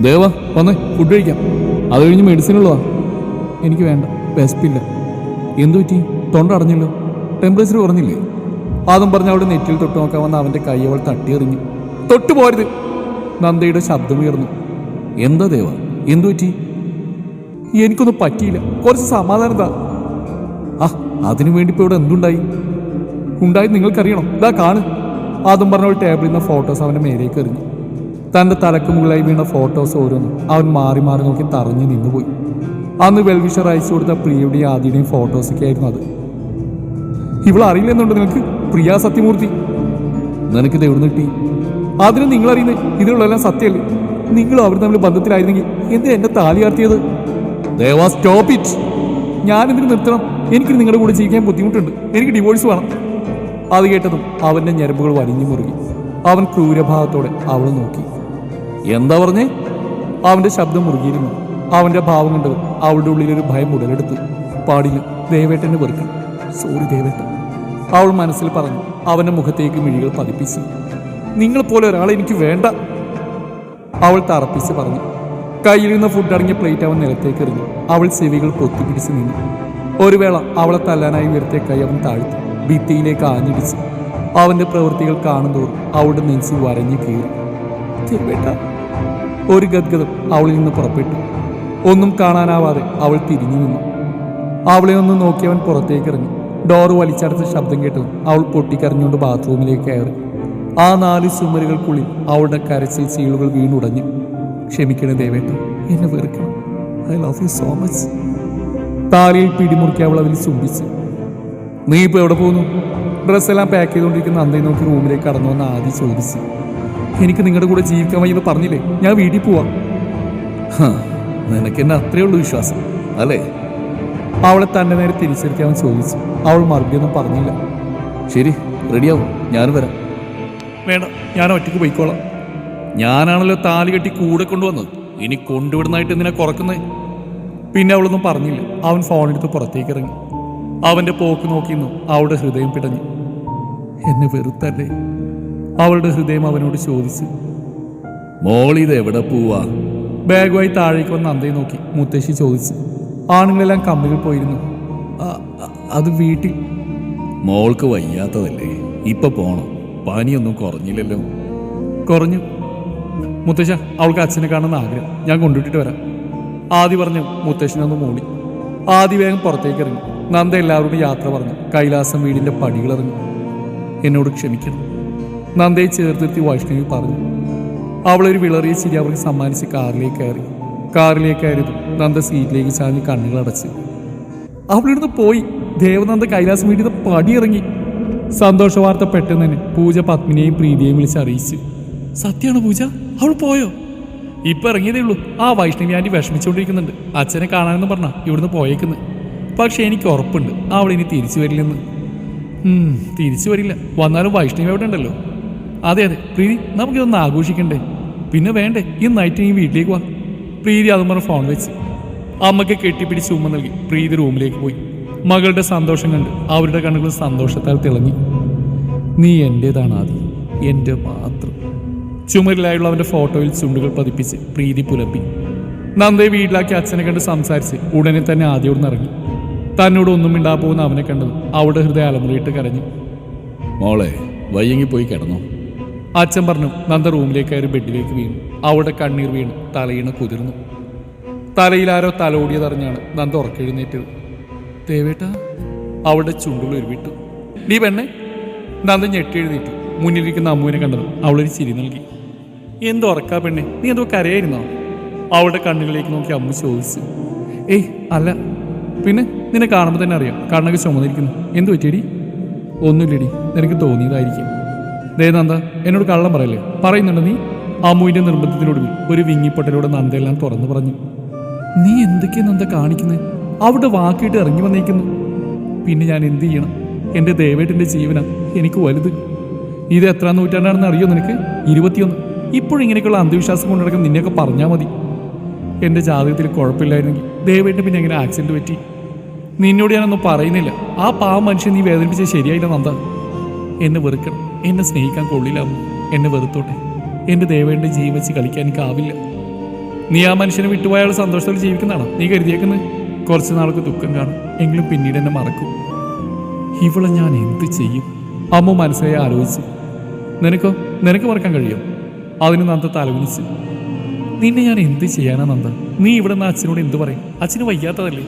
ദേവ വന്നേ, ഫുഡ് കഴിക്കാം. അത് കഴിഞ്ഞ് മെഡിസിനുള്ളതാ. എനിക്ക് വേണ്ട, വിശപ്പില്ല. എന്തു പറ്റി? തൊണ്ട അടഞ്ഞല്ലോ, ടെമ്പറേച്ചർ കുറഞ്ഞില്ലേ? അതും പറഞ്ഞ് അവിടെ നെറ്റിൽ തൊട്ട് നോക്കാൻ വന്ന അവൻ്റെ കൈ അവൾ തട്ടിയെറിഞ്ഞു. തൊട്ടു പോരുത്! നന്ദയുടെ ശബ്ദമുയർന്നു. എന്താ ദേവ, എന്തു പറ്റി? എനിക്കൊന്നും പറ്റിയില്ല, കുറച്ച് സമാധാനം താ. അതിനു വേണ്ടി ഇപ്പോൾ ഇവിടെ എന്തുണ്ടായി? ഉണ്ടായി നിങ്ങൾക്കറിയണം, ഇതാ കാണ്. അതും പറഞ്ഞവൾ ടേബിളിൽ നിന്ന് ഫോട്ടോസ് അവൻ്റെ മേലേക്ക് എറിഞ്ഞു. തൻ്റെ തലക്ക് മുകളിലായി വീണ ഫോട്ടോസ് ഓരോന്നും അവൻ മാറി മാറി നോക്കി തറഞ്ഞു നിന്നുപോയി. അന്ന് വെൽവിഷർ അയച്ചു കൊടുത്ത പ്രിയയുടെയും ആദ്യയുടെയും ഫോട്ടോസൊക്കെ ആയിരുന്നു അത്. ഇവിടെ അറിയില്ലെന്നുണ്ട് നിങ്ങൾക്ക്? പ്രിയ സത്യമൂർത്തി. നിനക്കിത് എവിടെ കിട്ടി? അതിന് നിങ്ങളറിയുന്നത് ഇതിനുള്ളതെല്ലാം സത്യമല്ലേ? നിങ്ങൾ അവർ തമ്മിൽ ബന്ധത്തിലായിരുന്നെങ്കിൽ എന്തിനാ എന്നെ താലി ഉയർത്തിയത്? ദേവാ, സ്റ്റോപ്പ് ഇറ്റ്! ഞാനെന്തിനു നിർത്തണം? എനിക്ക് നിങ്ങളുടെ കൂടെ ജീവിക്കാൻ ബുദ്ധിമുട്ടുണ്ട്. എനിക്ക് ഡിവോഴ്സ് വേണം. അത് കേട്ടതും അവൻ്റെ ഞരമ്പുകൾ വലിഞ്ഞു മുറുകി. അവൻ ക്രൂരഭാവത്തോടെ അവളെ നോക്കി. എന്താ പറഞ്ഞേ? അവൻ്റെ ശബ്ദം മുറുകിയിരുന്നു. അവൻ്റെ ഭാവം കണ്ടത് അവളുടെ ഉള്ളിലൊരു ഭയം ഉടലെടുത്തു. പാടില്ല, ദേവേട്ടനെ വെറുക്കണം. സോറി ദേവേട്ടൻ, അവൾ മനസ്സിൽ പറഞ്ഞു. അവൻ്റെ മുഖത്തേക്ക് മിഴികൾ പതിപ്പിച്ചു. നിങ്ങളെപ്പോലെ ഒരാളെ എനിക്ക് വേണ്ട, അവൾ തറപ്പിച്ച് പറഞ്ഞു. കയ്യിലിരുന്ന ഫുഡ് അടങ്ങിയ പ്ലേറ്റ് അവൻ നിലത്തേക്ക് എറിഞ്ഞു. അവൾ ചെവികൾ പൊത്തിപ്പിടിച്ച് നിന്നു. ഒരു വേള അവളെ തല്ലാനായി ഉയർത്തിയ കൈ അവൻ താഴ്ത്തി ഭിത്തിയിലേക്ക് ആഞ്ഞിടിച്ചു. അവൻ്റെ പ്രവൃത്തികൾ കാണുന്തോറും അവളുടെ നെഞ്ചു വരഞ്ഞു കീറി. ഒരു ഗദ്ഗതം അവളിൽ നിന്ന് പുറപ്പെട്ടു. ഒന്നും കാണാനാവാതെ അവൾ തിരിഞ്ഞു നിന്നു. അവളെ ഒന്ന് നോക്കിയവൻ പുറത്തേക്ക് ഇറങ്ങി. ഡോറ് വലിച്ചടച്ച ശബ്ദം കേട്ടതും അവൾ പൊട്ടിക്കരഞ്ഞുകൊണ്ട് ബാത്റൂമിലേക്ക് കയറി. ആ 4 ചുമരുകൾക്കുള്ളിൽ അവളുടെ കരച്ചിൽ ചീളുകൾ വീണുടഞ്ഞു. ക്ഷമിക്കണേ ദേവേട്ടൻ, എന്നെ വെറുക്കണം. I love you so much. താലിയിൽ പിടിമുറുക്കി അവൾ അതിൽ ചുംബിച്ചു. നീ ഇപ്പോൾ എവിടെ പോകുന്നു? ഡ്രസ്സെല്ലാം പാക്ക് ചെയ്തുകൊണ്ടിരിക്കുന്ന നന്ദയെ നോക്കി റൂമിലേക്ക് കടന്നു വന്ന് ആദ്യം ചോദിച്ചു. എനിക്ക് നിങ്ങളുടെ കൂടെ ജീവിക്കാൻ വയ്യെന്ന് പറഞ്ഞില്ലേ, ഞാൻ വീട്ടിൽ പോവാം. നിനക്ക് എന്നെ അത്രയേ ഉള്ളൂ വിശ്വാസം അല്ലേ? അവളെ തന്നെ നേരെ തിരിച്ചെടുക്കാൻ അവൻ ചോദിച്ചു. അവൾ മറുപടിയൊന്നും പറഞ്ഞില്ല. ശരി, റെഡിയാവും, ഞാൻ വരാം. വേണ്ട, ഞാൻ ഒറ്റയ്ക്ക് പോയിക്കോളാം. ഞാനാണല്ലോ താലി കെട്ടി കൂടെ കൊണ്ടുവന്നത്, ഇനി കൊണ്ടുവിടുന്നതായിട്ട് എന്തിനാ കുറക്കുന്നത്? പിന്നെ അവളൊന്നും പറഞ്ഞില്ല. അവൻ ഫോണെടുത്ത് പുറത്തേക്ക് ഇറങ്ങി. അവൻ്റെ പോക്ക് നോക്കിയിരുന്നു. അവളുടെ ഹൃദയം പിടഞ്ഞു. എന്നെ വെറുത്തല്ലേ? അവളുടെ ഹൃദയം അവനോട് ചോദിച്ചു. മോളിത് എവിടെ പോവാ? ബാഗുമായി താഴേക്ക് വന്ന് നന്ദയെ നോക്കി മുത്തശ്ശി ചോദിച്ചു. ആണുങ്ങളെല്ലാം കമ്പനിയിൽ പോയിരുന്നു. അത് വീട്ടിൽ. മോൾക്ക് വയ്യാത്തതല്ലേ, ഇപ്പൊ പോണം. പനിയൊന്നും കുറഞ്ഞില്ലല്ലോ. കുറഞ്ഞു മുത്തശ്ശ, അവൾക്ക് അച്ഛനെ കാണുന്ന ആഗ്രഹം, ഞാൻ കൊണ്ടുവിട്ടിട്ട് വരാം. ആദി പറഞ്ഞു. മുത്തശ്ശനൊന്ന് മൂളി. ആദി വേഗം പുറത്തേക്ക് ഇറങ്ങി. നന്ദ എല്ലാവരോടും യാത്ര പറഞ്ഞു കൈലാസം വീടിന്റെ പടികളിറങ്ങി. എന്നോട് ക്ഷമിക്കണം, നന്ദയെ ചേർത്തിരുത്തി വൈഷ്ണവി പറഞ്ഞു. അവളൊരു വിളറിയ ചിരി അവർക്ക് സമ്മാനിച്ച് കാറിലേക്ക് കയറി. കാറിലേക്ക് കയറിയതും നന്ദ സീറ്റിലേക്ക് ചാഞ്ഞ് കണ്ണുകളടച്ച്. അവളിരുന്ന് പോയി. ദേവനന്ദ കൈലാസം വീട്ടിൽ നിന്ന് പടിയിറങ്ങി. സന്തോഷ വാർത്ത പെട്ടെന്ന് തന്നെ പൂജ പത്മിനെയും പ്രീതിയെയും വിളിച്ച് അറിയിച്ചു. സത്യമാണോ പൂജ? അവൾ പോയോ? ഇപ്പൊ ഇറങ്ങിയതേ ഉള്ളൂ. ആ വൈഷ്ണവി ആൻറ്റി വിഷമിച്ചുകൊണ്ടിരിക്കുന്നുണ്ട്. അച്ഛനെ കാണാനെന്ന് പറഞ്ഞാ ഇവിടുന്ന് പോയേക്കുന്നു. പക്ഷെ എനിക്ക് ഉറപ്പുണ്ട് അവൾ ഇനി തിരിച്ചു വരില്ലെന്ന്. തിരിച്ചു വരില്ല. വന്നാലും വൈഷ്ണവി അവിടെ ഉണ്ടല്ലോ. അതെ അതെ പ്രീതി, നമുക്കിതൊന്ന് ആഘോഷിക്കണ്ടേ? പിന്നെ വേണ്ടേ, ഈ നൈറ്റ് നീ വീട്ടിലേക്ക് വാ. പ്രീതി അതും പറഞ്ഞ് ഫോൺ വെച്ച് അമ്മയ്ക്ക് കെട്ടിപ്പിടിച്ച് ഉമ്മ നൽകി പ്രീതി റൂമിലേക്ക് പോയി. മകളുടെ സന്തോഷം കണ്ട് അവരുടെ കണ്ണുകൾ സന്തോഷത്താൽ തിളങ്ങി. നീ എൻ്റേതാണ് ആദി, എൻ്റെ മാത്രം. ചുമരിലായുള്ള അവൻ്റെ ഫോട്ടോയിൽ ചുണ്ടുകൾ പതിപ്പിച്ച് പ്രീതി പുലപ്പി. നന്ദയെ വീട്ടിലാക്കി അച്ഛനെ കണ്ട് സംസാരിച്ച് ഉടനെ തന്നെ ആദ്യോട് ഇറങ്ങി. തന്നോട് ഒന്നും മിണ്ടാ പോകുന്ന അവനെ കണ്ടത് അവളുടെ ഹൃദയം അലമുറയിട്ട് കരഞ്ഞു. മോളെ, വയ്യെങ്കിൽ പോയി കിടന്നു, അച്ഛൻ പറഞ്ഞു. നന്ദ റൂമിലേക്ക് കയറി ബെഡിലേക്ക് വീണു. അവളുടെ കണ്ണീർ വീണു തലയിണ കുതിർന്നു. തലയിലാരോ തലോടിയതറിഞ്ഞാണ് നന്ദ ഉറക്കെഴുന്നേറ്റത്. ദേവേട്ട, അവളുടെ ചുണ്ടുകൾ ഉരുവിട്ടു. നീ പെണ്ണെ! നന്ദ ഞെട്ടി എഴുന്നേറ്റു. മുന്നിലിരിക്കുന്ന അമ്മുവിനെ കണ്ടതും അവളൊരു ചിരി നൽകി. എന്തോ ഉറക്കാ പെണ്ണെ, നീ എന്തോ കരയായിരുന്നോ? അവളുടെ കണ്ണുകളിലേക്ക് നോക്കി അമ്മു ചോദിച്ചു. ഏയ് അല്ല. പിന്നെ നിന്നെ കാണുമ്പോൾ തന്നെ അറിയാം, കണ്ണൊക്കെ ചുമന്നിരിക്കുന്നു. എന്തു പറ്റിയടി? ഒന്നുമില്ലടി, നിനക്ക് തോന്നിയതായിരിക്കും. ദേ നന്ദ, എന്നോട് കള്ളം പറയല്ലേ? പറയുന്നുണ്ട് നീ. അമ്മുവിൻ്റെ നിർബന്ധത്തിനൊടുവിൽ ഒരു വിങ്ങിപ്പൊട്ടലോടെ നന്ദയെല്ലാം തുറന്നു പറഞ്ഞു. നീ എന്തൊക്കെയാ നന്ദ കാണിക്കുന്നത്? അവിടെ വാക്കിയിട്ട് ഇറങ്ങി വന്നേക്കുന്നു. പിന്നെ ഞാൻ എന്ത് ചെയ്യണം? എൻ്റെ ദേവേട്ടൻ്റെ ജീവനാ എനിക്ക് വലുത്. ഇത് എത്ര നൂറ്റാണ്ടാണെന്ന് അറിയോ നിനക്ക്? 21. ഇപ്പോഴും ഇങ്ങനെയൊക്കെയുള്ള അന്ധവിശ്വാസം കൊണ്ട് നടക്കുന്ന നിന്നെയൊക്കെ പറഞ്ഞാൽ മതി. എൻ്റെ ജാതകത്തിൽ കുഴപ്പമില്ലായിരുന്നെങ്കിൽ ദേവേട്ടന് പിന്നെ എങ്ങനെ ആക്സിഡൻറ്റ് പറ്റി? നിന്നോട് ഞാനൊന്നും പറയുന്നില്ല. ആ പാവം മനുഷ്യൻ നീ വേദനിപ്പിച്ചത് ശരിയായില്ല നന്ദ. എന്നെ വെറുക്കണം, എന്നെ സ്നേഹിക്കാൻ കൊള്ളില്ലാമോ? എന്നെ വെറുത്തോട്ടെ. എൻ്റെ ദേവേട്ടൻ്റെ ജീവൻ വെച്ച് കളിക്കാൻ എനിക്കാവില്ല. നീ ആ മനുഷ്യനെ വിട്ടുപോയ അയാൾ സന്തോഷത്തോടെ ജീവിക്കുന്നതാണോ നീ കരുതിയേക്കുന്നത്? കുറച്ച് നാൾക്ക് ദുഃഖം കാണും, എങ്കിലും പിന്നീട് എന്നെ മറക്കും. ഇവളെ ഞാൻ എന്ത് ചെയ്യും? അമ്മ മനസ്സിലായി ആലോചിച്ചു. നിനക്ക് മറക്കാൻ കഴിയും? അതിന് നന്ദ തലകുനിച്ചു. നിന്നെ ഞാൻ എന്ത് ചെയ്യാനാ നന്ദ? നീ ഇവിടെ നിന്ന് അച്ഛനോട് എന്ത് പറയും? അച്ഛന് വയ്യാത്തതല്ലേ?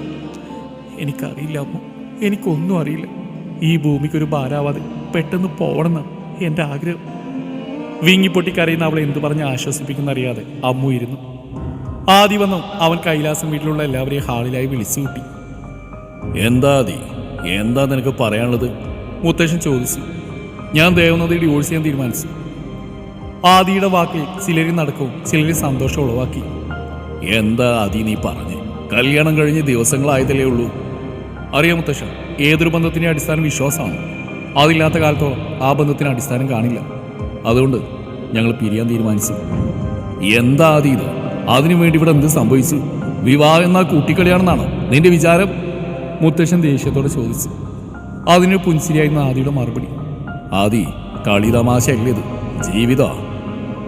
എനിക്കറിയില്ല അമ്മ, എനിക്കൊന്നും അറിയില്ല. ഈ ഭൂമിക്കൊരു ഭാരാവാതെ പെട്ടെന്ന് പോകണമെന്നാണ് എൻ്റെ ആഗ്രഹം. വീങ്ങിപ്പൊട്ടി കരയുന്ന അവളെ എന്തു പറഞ്ഞ് ആശ്വസിപ്പിക്കുന്നറിയാതെ അമ്മു ഇരുന്നു. ആദി വന്നു. അവൻ കൈലാസം വീട്ടിലുള്ള എല്ലാവരെയും ഹാളിലായി വിളിച്ചു കൂട്ടി. എന്താ നിനക്ക് പറയാനുള്ളത്? മുത്തശ്ശൻ ചോദിച്ചു. ഞാൻ ദേവനദി ഡിവോഴ്സ് ചെയ്യാൻ തീരുമാനിച്ചു. ആദിയുടെ വാക്കിൽ ചിലരിൽ നടക്കവും ചിലരിൽ സന്തോഷം ഉളവാക്കി. എന്താ ആദി നീ പറഞ്ഞ്? കല്യാണം കഴിഞ്ഞ് ദിവസങ്ങളായതല്ലേ ഉള്ളൂ. അറിയാം മുത്തശ്ശൻ, ഏതൊരു ബന്ധത്തിൻ്റെ അടിസ്ഥാനം വിശ്വാസമാണ്. അതില്ലാത്ത കാലത്തോളം ആ ബന്ധത്തിന് അടിസ്ഥാനം കാണില്ല. അതുകൊണ്ട് ഞങ്ങൾ പിരിയാൻ തീരുമാനിച്ചു. എന്താ ആദി ഇത്? അതിനു വേണ്ടി ഇവിടെ എന്ത് സംഭവിച്ചു? വിവാഹം എന്നാൽ കൂട്ടിക്കളിയാണെന്നാണോ നിന്റെ വിചാരം? മുത്തശ്ശൻ ദേഷ്യത്തോടെ ചോദിച്ചു. അതിന് പുൻസിരിയായിരുന്ന ആദിയുടെ മറുപടി. ആദി, കളി തമാശയല്ലേത്, ജീവിതാ.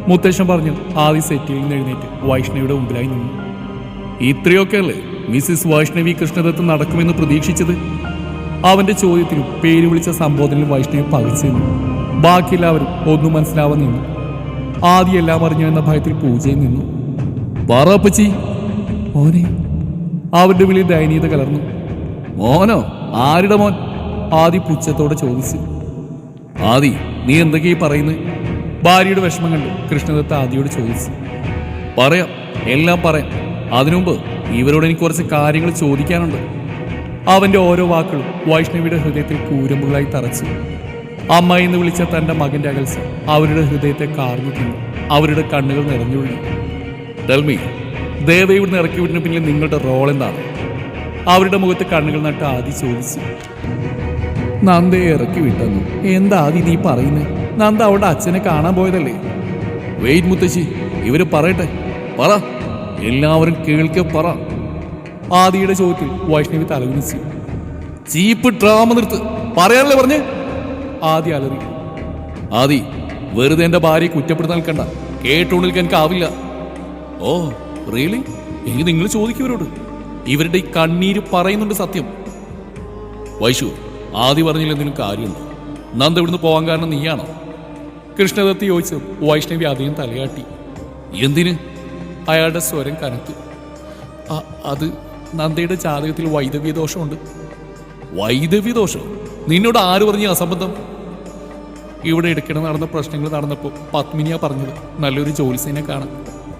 മുത്തശ്ശൻ പറഞ്ഞു. ആദി സെറ്റിൽ നിന്ന് എഴുന്നേറ്റ് വൈഷ്ണവിയുടെ മുമ്പിലായി നിന്നു. ഇത്രയൊക്കെ അല്ലേ മിസ്സിസ് വൈഷ്ണവി കൃഷ്ണദത്ത് നടക്കുമെന്ന് പ്രതീക്ഷിച്ചത്? അവന്റെ ചോദ്യത്തിലും പേര് വിളിച്ച സംബോധനയിലും വൈഷ്ണവി പകച്ചു നിന്നു. ബാക്കിയെല്ലാവരും ഒന്നും മനസ്സിലാവാൻ നിന്നു. ആദി എല്ലാം അറിഞ്ഞു എന്ന ഭയത്തിൽ പൂജയിൽ നിന്നു. പറപ്പച്ചി മോനെ. അവരുടെ വിളി ദയനീയത കലർന്നു. മോനോ? ആരുടെ മോൻ? ആദി പുച്ഛത്തോടെ ചോദിച്ചു. ആദി, നീ എന്തൊക്കെയാ പറയുന്നത്? ഭാര്യയുടെ വിഷമം കണ്ടു കൃഷ്ണദത്ത ആദിയോട് ചോദിച്ചു. പറയാം, എല്ലാം പറയാം. അതിനുമുമ്പ് ഇവരോട് എനിക്ക് കുറച്ച് കാര്യങ്ങൾ ചോദിക്കാനുണ്ട്. അവന്റെ ഓരോ വാക്കുകളും വൈഷ്ണവിയുടെ ഹൃദയത്തിൽ കൂരമ്പുകളായി തറച്ചു. അമ്മ എന്ന് വിളിച്ച തന്റെ മകന്റെ അകൽച്ച അവരുടെ ഹൃദയത്തെ കാർന്നു തിന്നു. അവരുടെ കണ്ണുകൾ നിറഞ്ഞൊഴുകി. ടെൽമി, ദേവയുടെ ഇറക്കി വിടുന്ന പിന്നിൽ നിങ്ങളുടെ റോൾ എന്താണ്? അവരുടെ മുഖത്ത് കണ്ണുകൾ നട്ട് ആദി ചോദിച്ചു. നന്ദയെ ഇറക്കി വിട്ടെന്നു? എന്താ ആദി നീ പറയുന്നത്? നന്ദ അവളുടെ അച്ഛനെ കാണാൻ പോയതല്ലേ? വെയിറ്റ് മുത്തശ്ശി, ഇവര് പറയട്ടെ. പറ, എല്ലാവരും കേൾക്കെ പറ. ആദിയുടെ ചോദ്യത്തിൽ വൈഷ്ണവി തലകുനിച്ചു. ചീപ്പ് ഡ്രാമ നിർത്ത്, പറയാനല്ലേ പറഞ്ഞ്? ആദി അലറി. ആദി, വെറുതെ എന്റെ ഭാര്യയെ കുറ്റപ്പെടുത്താൻ നിൽക്കണ്ട. കേട്ടുകൊണ്ടിരിക്കാൻ എനിക്കാവില്ല. Oh really? എങ്കിൽ നിങ്ങൾ ചോദിക്കുവരോട്. ഇവരുടെ ഈ കണ്ണീര് പറയുന്നുണ്ട് സത്യം. വൈഷു, ആദി പറഞ്ഞില്ലെന്തെങ്കിലും കാര്യമുണ്ടോ? നന്ദ ഇവിടുന്ന് പോകാൻ കാരണം നീയാണോ? കൃഷ്ണദത്ത് ചോദിച്ചു. വൈഷ്ണവി അധികം തലയാട്ടി. എന്തിന്? അയാളുടെ സ്വരം കനത്തു. അത് നന്ദയുടെ ജാതകത്തിൽ വൈദവ്യ ദോഷമുണ്ട്. വൈദവ്യ ദോഷം? നിന്നോട് ആര് പറഞ്ഞു അസംബന്ധം? ഇവിടെ ഇടയ്ക്കിടെ നടന്ന പ്രശ്നങ്ങൾ നടന്നപ്പോൾ പത്മിനിയാ പറഞ്ഞത് നല്ലൊരു ജോത്സ്യനെ കാണാൻ.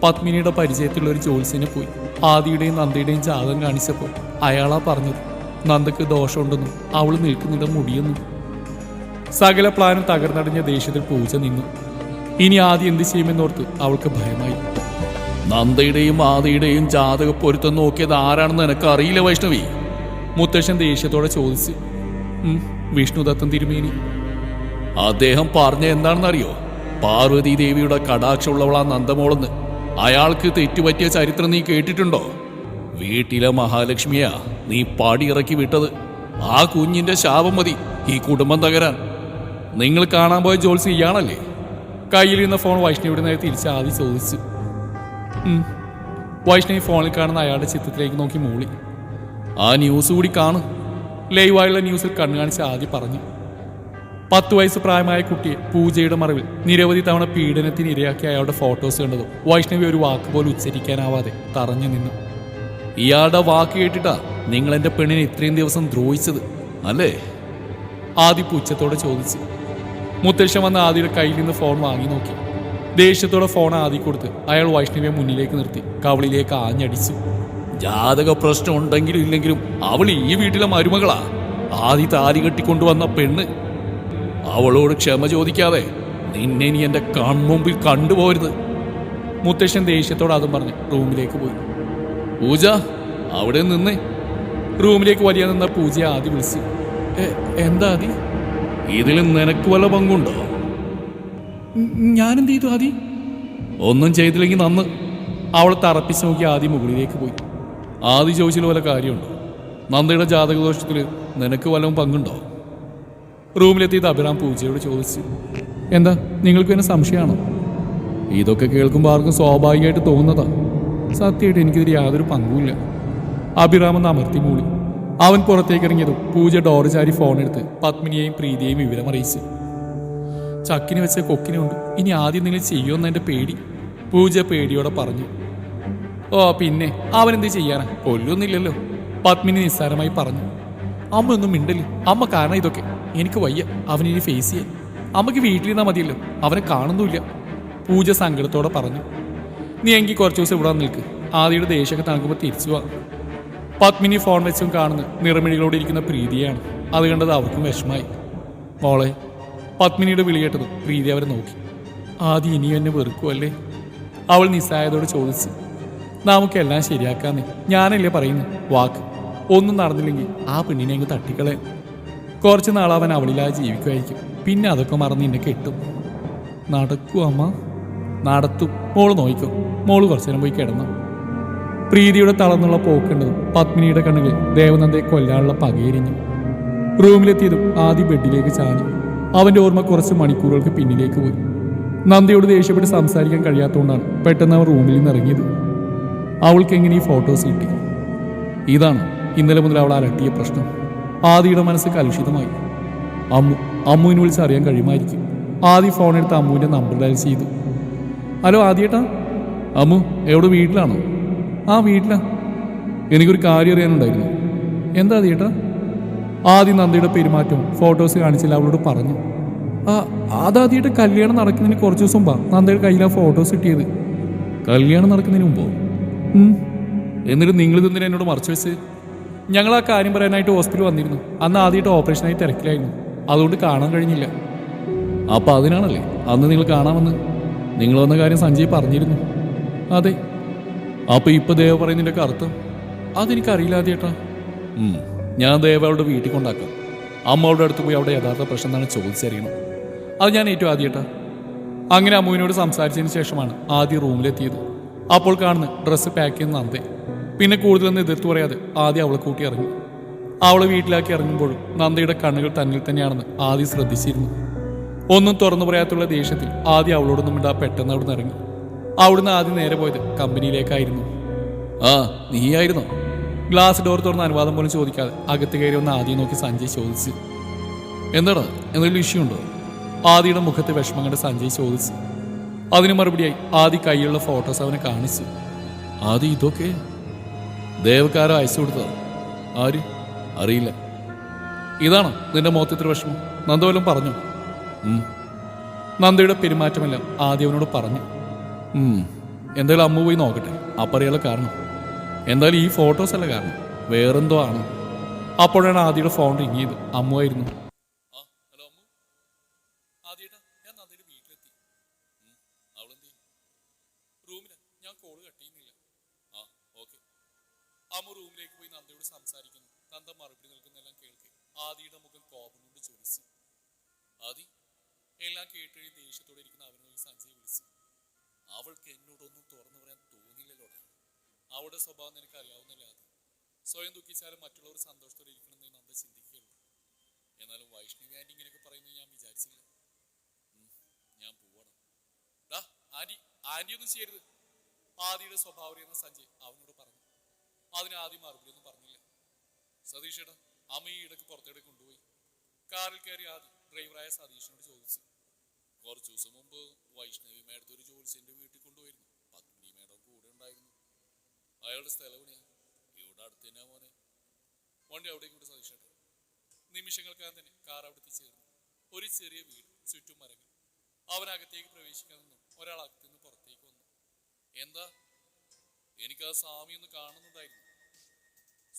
പത്മിനിയുടെ പരിചയത്തിലുള്ള ഒരു ജോത്സ്യനെ പോയി ആദിയുടെയും നന്ദയുടെയും ജാതകം കാണിച്ചപ്പോൾ അയാളാ പറഞ്ഞത് നന്ദക്ക് ദോഷമുണ്ടെന്നും അവൾ നിൽക്കുന്നിട മുടിയെന്നും. സകല പ്ലാനും തകർന്നടഞ്ഞ ദേഷ്യത്തിൽ പൂജ നിന്നു. ഇനി ആദ്യം എന്ത് ചെയ്യുമെന്നോർത്ത് അവൾക്ക് ഭയമായി. നന്ദയുടെയും ആദിയുടെയും ജാതക പൊരുത്തം നോക്കിയത് ആരാണെന്ന് എനിക്ക് അറിയില്ല വൈഷ്ണവി. മുത്തശ്ശൻ ദേഷ്യത്തോടെ ചോദിച്ചു. വിഷ്ണുദത്തൻ തിരുമേനി. അദ്ദേഹം പറഞ്ഞ എന്താണെന്നറിയോ? പാർവതി ദേവിയുടെ കടാക്ഷമുള്ളവളാ നന്ദമോളെന്ന്. അയാൾക്ക് തെറ്റുപറ്റിയ ചരിത്രം നീ കേട്ടിട്ടുണ്ടോ? വീട്ടിലെ മഹാലക്ഷ്മിയാ നീ പാടിയിറക്കി വിട്ടത്. ആ കുഞ്ഞിന്റെ ശാപം മതി ഈ കുടുംബം തകരാൻ. നിങ്ങൾ കാണാൻ പോയ ജോത്സ്യം ഇയാളല്ലേ? കയ്യിലിരുന്ന ഫോൺ വൈഷ്ണവിയുടെ നേരെ തിരിച്ച് ആദി ചോദിച്ചു. വൈഷ്ണവി ഫോണിൽ കാണുന്ന അയാളുടെ ചിത്രത്തിലേക്ക് നോക്കി മൂളി. ആ ന്യൂസ് കൂടി കാണും. ലൈവായുള്ള ന്യൂസിൽ കണ്ണു കാണിച്ച് ആദി പറഞ്ഞു. 10 വയസ്സ് പ്രായമായ കുട്ടിയെ പൂജയുടെ മറവിൽ നിരവധി തവണ പീഡനത്തിന് ഇരയാക്കിയ അയാളുടെ ഫോട്ടോസ് കണ്ടതും വൈഷ്ണവി ഒരു വാക്ക് പോലും ഉച്ചരിക്കാനാവാതെ തറഞ്ഞു നിന്നു. ഇയാളുടെ വാക്ക് കേട്ടിട്ടാ നിങ്ങൾ എൻ്റെ പെണ്ണിനെ ഇത്രയും ദിവസം ദ്രോഹിച്ചത് അല്ലേ? ആദി പുച്ഛത്തോടെ ചോദിച്ചു. മുത്തശ്ശൻ വന്ന ആദിയുടെ കയ്യിൽ നിന്ന് ഫോൺ വാങ്ങി നോക്കി. ദേഷ്യത്തോടെ ഫോൺ ആദി കൊടുത്ത് അയാൾ വൈഷ്ണവിയെ മുന്നിലേക്ക് നിർത്തി കവളിലേക്ക് ആഞ്ഞടിച്ചു. ജാതക പ്രശ്നം ഉണ്ടെങ്കിലും ഇല്ലെങ്കിലും അവൾ ഈ വീട്ടിലെ മരുമകളാ. ആദി താലി കെട്ടിക്കൊണ്ടുവന്ന പെണ്ണ്. അവളോട് ക്ഷമ ചോദിക്കാതെ നിന്നെ നീ എൻ്റെ കൺമുമ്പിൽ കണ്ടുപോരുത്. മുത്തശ്ശൻ ദേഷ്യത്തോടെ അതും പറഞ്ഞ് റൂമിലേക്ക് പോയി. പൂജ, അവിടെ നിന്നേ. റൂമിലേക്ക് വലിയ നിന്ന പൂജയെ ആദി വിളിച്ചു. എന്താ ആദി? ഇതിലും നിനക്ക് വല്ല പങ്കുണ്ടോ? ഞാനെന്ത് ചെയ്തു ആദി? ഒന്നും ചെയ്തില്ലെങ്കിൽ നന്ന്. അവൾ തറപ്പിച്ച് നോക്കി ആദി മുകളിലേക്ക് പോയി. ആദി ചോദിച്ചതിൽ വല്ല കാര്യമുണ്ടോ? നന്ദയുടെ ജാതകദോഷത്തിൽ നിനക്ക് വല്ലതും പങ്കുണ്ടോ? റൂമിലെത്തിയത് അഭിറാം പൂജയോട് ചോദിച്ചു. എന്താ, നിങ്ങൾക്ക് എന്നെ സംശയമാണോ? ഇതൊക്കെ കേൾക്കുമ്പോൾ ആർക്കും സ്വാഭാവികമായിട്ട് തോന്നുന്നതാ. സത്യമായിട്ട് എനിക്കിതിൽ യാതൊരു പങ്കുമില്ല. അഭിറാമെന്ന് അമർത്തി മൂളി. അവൻ പുറത്തേക്ക് ഇറങ്ങിയതും പൂജ ഡോറ് ചാരി ഫോണെടുത്ത് പത്മിനിയെയും പ്രീതിയെയും വിവരം അറിയിച്ചു. ചക്കിന് വെച്ച കൊക്കിനുണ്ട്, ഇനി ആദ്യം നിങ്ങൾ ചെയ്യുമെന്ന് എൻ്റെ പേടി, പൂജ പേടിയോടെ പറഞ്ഞു. ഓ പിന്നെ അവനെന്ത് ചെയ്യാനാ, കൊല്ലൊന്നുമില്ലല്ലോ, പത്മിനി നിസ്സാരമായി പറഞ്ഞു. അമ്മ ഒന്നും മിണ്ടല്ലേ, അമ്മ കാരണം ഇതൊക്കെ, എനിക്ക് വയ്യ അവനിനി ഫേസ് ചെയ്യാൻ. അമ്മയ്ക്ക് വീട്ടിലിരുന്നാൽ മതിയല്ലോ, അവനെ കാണുന്നുമില്ല, പൂജ സങ്കടത്തോടെ പറഞ്ഞു. നീ എങ്കിൽ കുറച്ച് ദിവസം ഇവിടെ നിൽക്ക്, ആദ്യയുടെ ദേഷ്യമൊക്കെ തണുക്കുമ്പോൾ തിരിച്ചു പോവാം. പത്മിനി ഫോൺ വെച്ചും കാണുന്ന നിറമിഴികളോട് ഇരിക്കുന്ന പ്രീതിയാണ്. അത് കണ്ടത് അവർക്കും വിഷമായി. മോളെ, പത്മിനിയുടെ വിളി കേട്ടതും പ്രീതി അവരെ നോക്കി. ആദ്യം ഇനിയും എന്നെ വെറുക്കുമല്ലേ, അവൾ നിസ്സായതോട് ചോദിച്ചു. നമുക്കെല്ലാം ശരിയാക്കാന്നേ, ഞാനല്ലേ പറയുന്നു, വാക്ക് ഒന്നും നടന്നില്ലെങ്കിൽ ആ പെണ്ണിനെ അങ്ങ് തട്ടിക്കളയാം. കുറച്ച് നാളവൻ അവളില്ലാതെ ജീവിക്കുമായിരിക്കും, പിന്നെ അതൊക്കെ മറന്ന് നിന്നെ കെട്ടും. നടക്കൂ അമ്മ, നടത്തും. മോള് നോയിക്കോ, മോള് കുറച്ചു നേരം പോയി കിടന്നു. പ്രീതിയുടെ തളർന്നുള്ള പോക്കേണ്ടതും പത്മിനിയുടെ കണ്ണുകളിൽ ദേവനന്ദയെ കൊല്ലാനുള്ള പകയെരിഞ്ഞു. റൂമിലെത്തിയതും ആദ്യം ബെഡിലേക്ക് ചാഞ്ഞു. അവന്റെ ഓർമ്മ കുറച്ച് മണിക്കൂറുകൾക്ക് പിന്നിലേക്ക് പോയി. നന്ദയോട് ദേഷ്യപ്പെട്ട് സംസാരിക്കാൻ കഴിയാത്തതുകൊണ്ടാണ് പെട്ടെന്ന് അവൻ റൂമിൽ നിന്ന് ഇറങ്ങിയത്. അവൾക്ക് എങ്ങനെ ഈ ഫോട്ടോസ് കിട്ടി? ഇതാണ് ഇന്നലെ മുതൽ അവൾ അലട്ടിയ പ്രശ്നം. ആദിയുടെ മനസ്സ് കലുഷിതമായി. അമ്മുവിനെ വിളിച്ച് അറിയാൻ കഴിയുമായിരിക്കും. ആദി ഫോണെടുത്ത് അമ്മുവിൻ്റെ നമ്പർ ഡയൽ ചെയ്തു. ഹലോ ആദിയേട്ടാ. അമ്മു എവിടെ, വീട്ടിലാണോ? ആ വീട്ടിലാ. എനിക്കൊരു കാര്യം അറിയാനുണ്ടായിരുന്നു. എന്താ ആദിയേട്ടാ? ആദ്യം നന്ദയുടെ പെരുമാറ്റവും ഫോട്ടോസ് കാണിച്ചില്ല അവളോട് പറഞ്ഞു. ആദ്യമായിട്ട് കല്യാണം നടക്കുന്നതിന് കുറച്ച് ദിവസം മുമ്പാ നന്ദയുടെ കയ്യിലാണ് ഫോട്ടോസ് കിട്ടിയത്. കല്യാണം നടക്കുന്നതിന് മുമ്പോ? എന്നിട്ട് നിങ്ങളിതെന്തിനാ എന്നോട് മറച്ചു വെച്ച്? ഞങ്ങൾ ആ കാര്യം പറയാനായിട്ട് ഹോസ്പിറ്റലിൽ വന്നിരുന്നു. അന്ന് ആദ്യമായിട്ട് ഓപ്പറേഷനായി തിരക്കിലായിരുന്നു, അതുകൊണ്ട് കാണാൻ കഴിഞ്ഞില്ല. അപ്പം അതിനാണല്ലേ അന്ന് നിങ്ങൾ കാണാമെന്ന് നിങ്ങൾ വന്ന കാര്യം സഞ്ജയ് പറഞ്ഞിരുന്നു. അതെ. അപ്പം ഇപ്പം ദേവ പറയുന്നതിൻ്റെയൊക്കെ അർത്ഥം അതെനിക്കറിയില്ല ആദ്യേട്ടാ. ഞാൻ ദേവ അവളുടെ വീട്ടിൽ കൊണ്ടാക്കാം. അമ്മയുടെ അടുത്ത് പോയി അവിടെ യഥാർത്ഥ പ്രശ്നം എന്താണ് ചോദിച്ചറിയണം. അത് ഞാൻ ഏറ്റവും ആദ്യേട്ടാ. അങ്ങനെ അമ്മുവിനോട് സംസാരിച്ചതിന് ശേഷമാണ് ആദ്യം റൂമിലെത്തിയത്. അപ്പോൾ കാണുന്ന ഡ്രസ്സ് പാക്ക് ചെയ്യുന്ന നന്ദേ. പിന്നെ കൂടുതലൊന്നും എതിർത്ത് പറയാതെ ആദ്യം അവളെ കൂട്ടി ഇറങ്ങി. അവളെ വീട്ടിലാക്കി ഇറങ്ങുമ്പോഴും നന്ദയുടെ കണ്ണുകൾ തന്നിൽ തന്നെയാണെന്ന് ആദ്യം ശ്രദ്ധിച്ചിരുന്നു. ഒന്നും തുറന്നു പറയാത്തുള്ള ദേഷ്യത്തിൽ ആദ്യം അവളോടൊന്നും ഇണ്ടാ പെട്ടെന്ന് അവിടുന്ന് ഇറങ്ങി. അവിടുന്ന് ആദ്യം നേരെ പോയത് കമ്പനിയിലേക്കായിരുന്നു. ആ നീയായിരുന്നോ? ഗ്ലാസ് ഡോർ തുറന്ന് അനുവാദം പോലും ചോദിക്കാതെ അകത്ത് കയറി വന്ന് ആദ്യം നോക്കി സഞ്ജയ് ചോദിച്ചു. എന്താടാ, എന്തെങ്കിലും ഇഷ്യൂ ഉണ്ടോ? ആദിയുടെ മുഖത്ത് വിഷമം കണ്ട് സഞ്ജയ് ചോദിച്ചു. അതിന് മറുപടിയായി ആദി കയ്യിലുള്ള ഫോട്ടോസ് അവനെ കാണിച്ചു. ആദി ഇതൊക്കെ ദേവക്കാരോ അയച്ചു കൊടുത്തതാ? ആര്? അറിയില്ല. ഇതാണോ നിന്റെ മുഖത്തിത്ര വിഷമം? നന്ദ വല്ലതും പറഞ്ഞു? നന്ദയുടെ പെരുമാറ്റമെല്ലാം ആദ്യം അവനോട് പറഞ്ഞു. എന്തായാലും അമ്മ പോയി നോക്കട്ടെ, അപ്പറിയാനുള്ള കാരണം. എന്തായാലും ഈ ഫോട്ടോസ് അല്ല കാരണം, വേറെന്തോ ആണ്. അപ്പോഴാണ് ആദിയുടെ ഫോൺ റിങ് ചെയ്ത്. അമ്മുവായിരുന്നു. ഹലോ അമ്മു. ആദിയേട്ടാ, ഞാൻ നന്ദയുടെ വീട്ടിലെത്തി. അവളെന്തി? റൂമില. ഞാൻ കോള് കട്ട് ചെയ്യുന്നില്ല. ആ ഓക്കെ. അമ്മു റൂമിലേക്ക് പോയി നന്ദയോട് സംസാരിക്കുന്നു. നന്ദ മറുപടി നൽകുന്നെല്ലാം കേൾക്കെ ആദിയുടെ മുഖം കോപം കൊണ്ട് ചൊരിച്ചു. ആദി എല്ലാം കേട്ടൊഴി ദേഷ്യത്തോടെ ഇരിക്കുന്ന അവനോട് സഞ്ജയ് വിളിച്ചു. അവൾക്ക് എന്നോടൊന്നും തുറന്നു പറയാൻ തോന്നിയില്ലല്ലോടാ. അവളുടെ സ്വഭാവം നിനക്ക് അറിയാവുന്നില്ല. അത് സ്വയം ദുഃഖിച്ചാലും മറ്റുള്ളവർ സന്തോഷത്തോടെ ഇരിക്കണമെന്ന് നന്ദ ചിന്തിക്കുകയുള്ളൂ. എന്നാലും വൈഷ്ണവി ആന്റി ഇങ്ങനെയൊക്കെ പറയുന്നത് ഞാൻ വിചാരിച്ചില്ല. ഞാൻ പോവണം. ആന്റി ഒന്നും ചെയ്യരുത്, ആദിയുടെ സ്വഭാവം അറിയുന്ന സഞ്ജയ് അവനോട് പറഞ്ഞു. അതിന് ആദ്യം മറുപടി ഒന്നും പറഞ്ഞില്ല. സതീഷേട്ടാ, അമ്മ ഈ ഇടയ്ക്ക് പുറത്തേക്ക് കൊണ്ടുപോയി. കാറിൽ കയറി ആദ്യം ഡ്രൈവറായ സതീഷിനോട് ചോദിച്ചു. കുറച്ചു ദിവസം മുമ്പ് വൈഷ്ണവി മേഡത്തെ ഒരു ജോലിസിന്റെ വീട്ടിൽ കൊണ്ടുപോയിരുന്നു. പത്മിനി മേഡം കൂടെ ഉണ്ടായിരുന്നു. അയാളുടെ സ്ഥലം എവിടെയാ? ഇവിടെ അടുത്ത് തന്നെയാ മോനെ. വണ്ടി അവിടേക്ക് കൂടെ സതീഷേട്ടാ. നിമിഷങ്ങൾക്കകം തന്നെ കാർ അവിടെ എത്തിച്ചേർന്നു. ഒരു ചെറിയ വീട്, ചുറ്റും മരങ്ങൾ. അവനകത്തേക്ക് പ്രവേശിക്കാൻ നിന്നും ഒരാൾ അകത്തുനിന്ന് പുറത്തേക്ക് വന്നു. എന്താ? എനിക്കാ സ്വാമി ഒന്ന് കാണുന്നുണ്ടായിരുന്നു.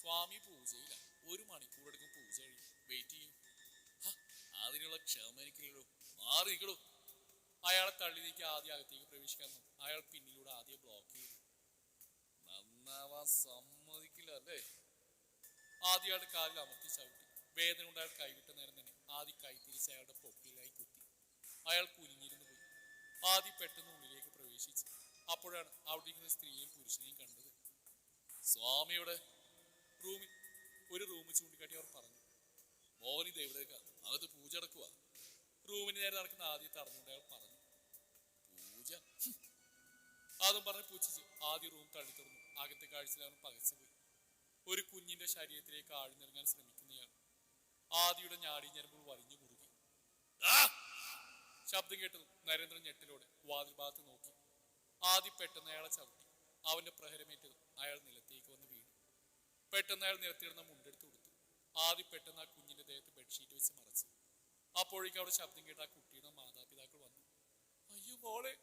സ്വാമി പൂജയില്ല, 1 മണിക്കൂർ എടുക്കും പൂജ കഴിയും. വെയിറ്റ് ചെയ്യും. അതിനുള്ള ക്ഷമ എനിക്കില്ലല്ലോ. മാറി നിൽക്കടോ. അയാളെ തള്ളി നീക്കി ആദ്യം അകത്തേക്ക് പ്രവേശിക്കാൻ അയാൾ പിന്നിലൂടെ ആദ്യം ബ്ലോക്ക് ചെയ്തു. നന്നാവാൻ സമ്മതിക്കില്ല അല്ലേ? ആദ്യം അയാളുടെ കാലിൽ അമർത്തി ചവിട്ടി. വേദന കൊണ്ട് അയാൾ കൈവിട്ട നേരം തന്നെ ആദ്യം കൈ തിരിച്ച് അയാളുടെ പൊക്കിലായി കുത്തി. അയാൾ കുനിഞ്ഞിരുന്നു പോയി. ആദ്യം പെട്ടെന്ന് ഉള്ളിലേക്ക് പ്രവേശിച്ചു. അപ്പോഴാണ് അവിടെ ഇരിക്കുന്ന സ്ത്രീയെയും പുരുഷനെയും കണ്ടത്. സ്വാമിയുടെ റൂമിൽ ഒരു റൂം ചൂണ്ടിക്കാട്ടി അവർ പറഞ്ഞു. മോനിത് എവിടേക്കാ? അകത്ത് പൂജ നടക്കുക. റൂമിന് നേരെ നടക്കുന്ന ആദ്യം തടഞ്ഞുകൊണ്ട് അയാൾ പറഞ്ഞു. പൂജ? അതും പറഞ്ഞ് പൂച്ചിച്ച് ആദ്യ റൂം തള്ളി തുറന്നു. അകത്തെ കാഴ്ചയിൽ അവൻ പകച്ചുപോയി. ഒരു കുഞ്ഞിന്റെ ശരീരത്തിലേക്ക് ആഴ്ന്നിറങ്ങാൻ ശ്രമിക്കുന്നയാൾ. ആദിയുടെ ഞാടി ഞരമ്പുകൾ വലിഞ്ഞു മുറുകി. ശബ്ദം കേട്ടതും നരേന്ദ്രൻ ഞെട്ടിലോടെ വാതിൽ ഭാഗത്ത് നോക്കി. ആദി പെട്ടെന്ന് അയാളെ ചവിട്ടി. അവന്റെ പ്രഹരമേറ്റതും അയാൾ നിലത്തേക്ക് വന്ന് വീണു. പെട്ടെന്ന് അയാൾ നിലത്തിടുന്ന മുണ്ടെടുത്ത് കൊടുത്തു. ആദി പെട്ടെന്ന് ആ കുഞ്ഞിന്റെ ദേഹത്ത് ബെഡ്ഷീറ്റ് വെച്ച് മറച്ചു. അപ്പോഴേക്കും അവിടെ ശബ്ദം കേട്ട ആ കുട്ടിയുടെ മാതാപിതാക്കൾ വന്നു. അയ്യോ മോളെ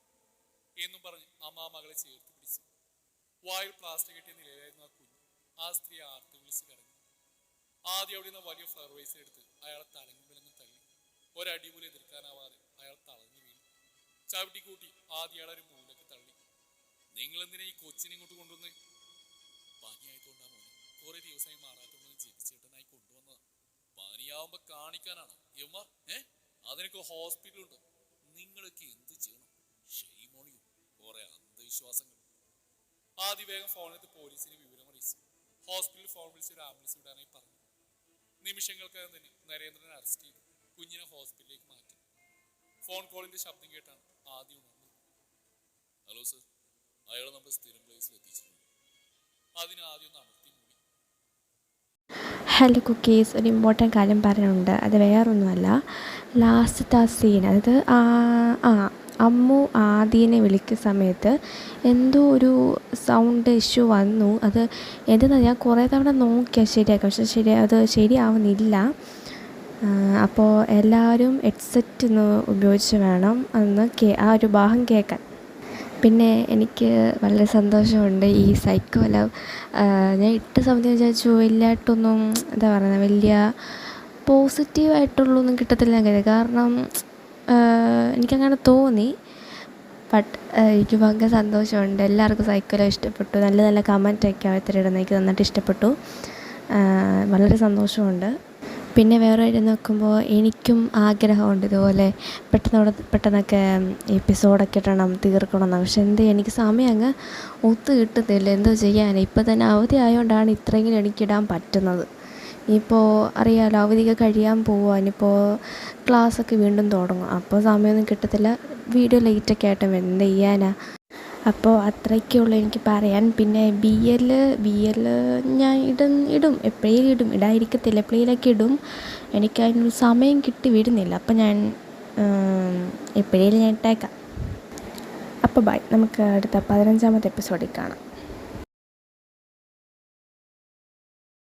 എന്നും പറഞ്ഞ് അമ്മ ആ മകളെ ചേർത്ത് പിടിച്ചു. വായിൽ പ്ലാസ്റ്റർ കെട്ടിയ നിലയിലായിരുന്നു ആ കുഞ്ഞ്. ആ സ്ത്രീ ആർത്ത് വിളിച്ച് കരഞ്ഞു. ആദ്യം അവിടെ നിന്ന് വലിയ ഫ്ലവർ വൈസ് എടുത്ത് അയാളെ തലങ്ങും വിലങ്ങും തള്ളി. ഒരടി പോലും എതിർക്കാനാവാതെ അയാൾ തളർന്നു വീണു. ചവിട്ടിക്കൂട്ടി ആദ്യം അയാളെ ഒരു മൂലക്ക് തള്ളി. നിങ്ങൾ എന്തിനാ ഈ കൊച്ചിനെ ഇങ്ങോട്ട് കൊണ്ടുവന്ന്? പനിയായതുകൊണ്ടാ മോനെ, കുറെ ദിവസമായി മാറാത്തോണ്ടെന്ന് ജപിച്ചേട്ടനായി കൊണ്ടുവന്നതാ. പനിയാവുമ്പോ കാണിക്കാനാണോ യവന്മാർ? അതിനൊക്കെ ഹോസ്പിറ്റലുണ്ടോ? നിങ്ങളൊക്കെ എന്ത് ചെയ്യണം? ഷെയ്മോണിയോ കുറെ അന്ധവിശ്വാസങ്ങൾ. ആദ്യ വേഗം ഫോണിലെത്തി പോലീസിന് വിവരം അറിയിച്ചു. ഹോസ്പിറ്റലിൽ ഫോൺ വിളിച്ച് ഒരു ആംബുലൻസ് വിടാനായി പറഞ്ഞു. നിമിഷങ്ങൾക്കകം തന്നെ നരേന്ദ്രനെ അറസ്റ്റ് ചെയ്തു. കുഞ്ഞിനെ ഹോസ്പിറ്റലിലേക്ക് മാറ്റി. ഫോൺ കോളിന്റെ ശബ്ദം കേട്ടാണ് ആദ്യം ഉണർന്നത്. ഹലോ സർ, അയാളെ നമ്മുടെ സ്ഥിരം പ്ലേസിൽ എത്തിച്ചിട്ടുണ്ട്. അതിന് ആദ്യം ഒന്ന് അമർത്തി മൂടി. ഹലോ കുക്കീസ്, ഒരു ഇമ്പോർട്ടൻ്റ് കാര്യം പറയാനുണ്ട്. അത് വേറൊന്നുമല്ല, ലാസ്റ്റത്തെ ആ സീൻ, അതായത് അമ്മു ആദീനെ വിളിക്കുന്ന സമയത്ത് എന്തോ ഒരു സൗണ്ട് ഇഷ്യൂ വന്നു. അത് എന്തെന്നാ, ഞാൻ കുറേ തവണ നോക്കിയാൽ ശരിയാക്കാം, പക്ഷെ അത് ശരിയാവുന്നില്ല. അപ്പോൾ എല്ലാവരും ഹെഡ്സെറ്റ് ഉപയോഗിച്ച് വേണം അന്ന് ആ ഒരു ഭാഗം കേൾക്കാൻ. പിന്നെ എനിക്ക് വളരെ സന്തോഷമുണ്ട് ഈ സൈക്കോ ലവ് ഞാൻ ഇട്ട സമയത്ത് വിചാരിച്ചു വലിയതായിട്ടൊന്നും എന്താ പറയുന്നത്, വലിയ പോസിറ്റീവായിട്ടുള്ളൊന്നും കിട്ടത്തില്ല ഞാൻ കരുതി. കാരണം എനിക്കങ്ങനെ തോന്നി. ബട്ട് എനിക്ക് ഭയങ്കര സന്തോഷമുണ്ട്. എല്ലാവർക്കും സൈക്കോ ലവ് ഇഷ്ടപ്പെട്ടു. നല്ല നല്ല കമൻറ്റൊക്കെ ഓരോരുത്തർ ഇടുന്നത് എനിക്ക് നന്നായിട്ട് ഇഷ്ടപ്പെട്ടു. വളരെ സന്തോഷമുണ്ട്. പിന്നെ വേറെ വഴി നോക്കുമ്പോൾ എനിക്കും ആഗ്രഹമുണ്ട് ഇതുപോലെ പെട്ടെന്നൊക്കെ എപ്പിസോഡൊക്കെ ഇടണം, തീർക്കണം എന്ന്. പക്ഷെ എനിക്ക് സമയം അങ്ങ് ഒത്തു കിട്ടുന്നില്ല. എന്തോ ചെയ്യാൻ, ഇപ്പോൾ തന്നെ അവധി ആയതുകൊണ്ടാണ് ഇത്രയെങ്കിലും എനിക്കിടാൻ പറ്റുന്നത്. ഇനിയിപ്പോൾ അറിയാമല്ലോ, അവധിയൊക്കെ കഴിയാൻ പോവുക. ഇനിയിപ്പോൾ ക്ലാസ്സൊക്കെ വീണ്ടും തുടങ്ങും. അപ്പോൾ സമയമൊന്നും കിട്ടത്തില്ല. വീഡിയോ ലേറ്റൊക്കെ ആയിട്ട് എന്ത് ചെയ്യാനാ. അപ്പോൾ അത്രയ്ക്കുള്ളൂ എനിക്ക് പറയാൻ. പിന്നെ ബി എൽ ഞാൻ ഇടും, എപ്പോഴേലും ഇടും, ഇടാതിരിക്കത്തില്ല, എപ്പോഴേലൊക്കെ ഇടും. എനിക്ക് അതിനൊരു സമയം കിട്ടി വരുന്നില്ല. അപ്പം ഞാൻ എപ്പോഴേലും ഞാൻ ഇട്ടേക്കാം. അപ്പോൾ ബൈ, നമുക്ക് അടുത്ത 15-ാമത്തെ എപ്പിസോഡിൽ കാണാം.